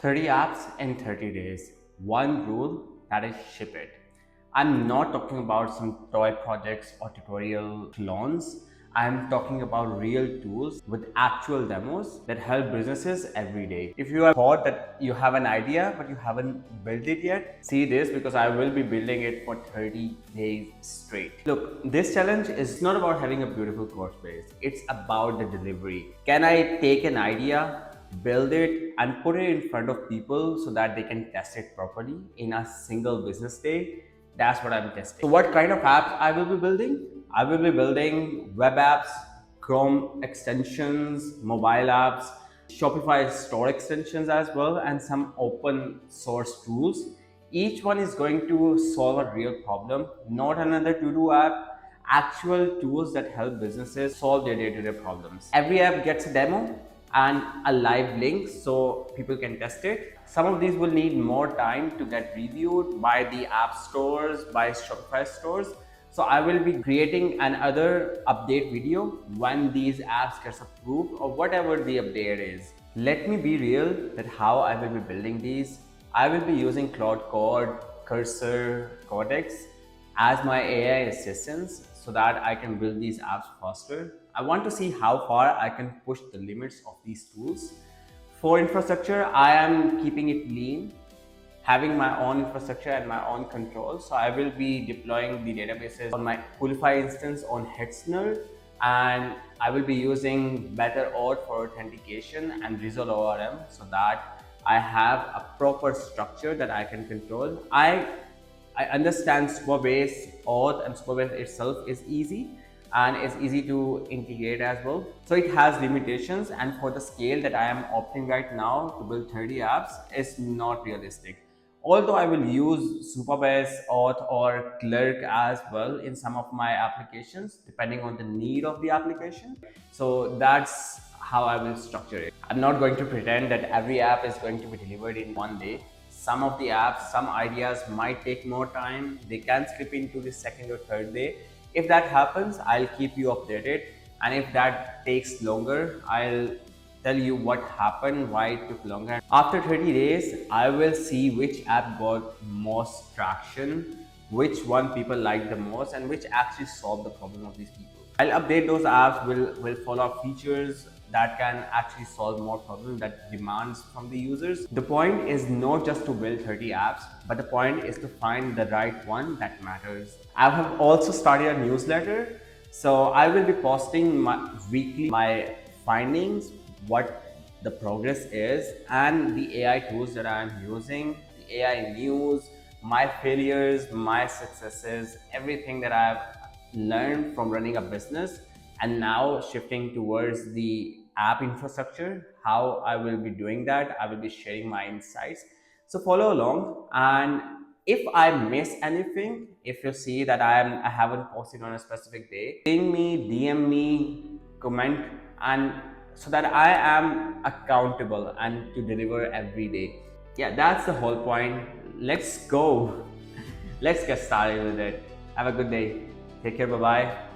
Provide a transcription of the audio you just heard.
30 apps in 30 days. One rule, that is ship it. I'm not talking about some toy projects or tutorial clones. I'm talking about real tools with actual demos that help businesses every day. If you have thought that you have an idea but you haven't built it yet, see this because I will be building it for 30 days straight. Look, this challenge is not about having a beautiful course base. It's about the delivery. Can I take an idea, build it and put it in front of people so that they can test it properly in a single business day? That's what I'm testing. So what kind of apps I will be building? I will be building web apps, Chrome extensions, mobile apps, Shopify store extensions as well, and some open source tools. Each one is going to solve a real problem, not another to-do app, actual tools that help businesses solve their day-to-day problems. Every app gets a demo and a live link so people can test it. Some of these will need more time to get reviewed by the app stores, by Shopify stores. So I will be creating another update video when these apps gets approved or whatever the update is. Let me be real that how I will be building these. I will be using Claude Code, Cursor, Codex as my AI assistants so that I can build these apps faster. I want to see how far I can push the limits of these tools. For infrastructure, I am keeping it lean, having my own infrastructure and my own control. So I will be deploying the databases on my Coolify instance on Hetzner, and I will be using Better Auth for authentication and Resolve ORM so that I have a proper structure that I can control. I understand Squarebase auth, and Squarebase itself is easy and it's easy to integrate as well. So it has limitations, and for the scale that I am opting right now to build 30 apps is not realistic. Although I will use Superbase auth or Clerk as well in some of my applications, depending on the need of the application. So that's how I will structure it. I'm not going to pretend that every app is going to be delivered in one day. Some of the apps, some ideas might take more time. They can slip into the second or third day. If that happens, I'll keep you updated. And if that takes longer, I'll tell you what happened, why it took longer. After 30 days, I will see which app got most traction, which one people like the most, and which actually solved the problem of these people. I'll update those apps, will follow up features that can actually solve more problems that demands from the users. The point is not just to build 30 apps, but the point is to find the right one that matters. I have also started a newsletter. So I will be posting weekly my findings, what the progress is, and the AI tools that I am using, the AI news, my failures, my successes, everything that I've learned from running a business and now shifting towards the app infrastructure, how I will be doing that. I will be sharing my insights. So follow along, and if I miss anything, if you see that I haven't posted on a specific day, ping me, DM me, comment, and so that I am accountable and to deliver every day. Yeah, that's the whole point. Let's go. Let's get started with it. Have a good day. Take care. Bye-bye.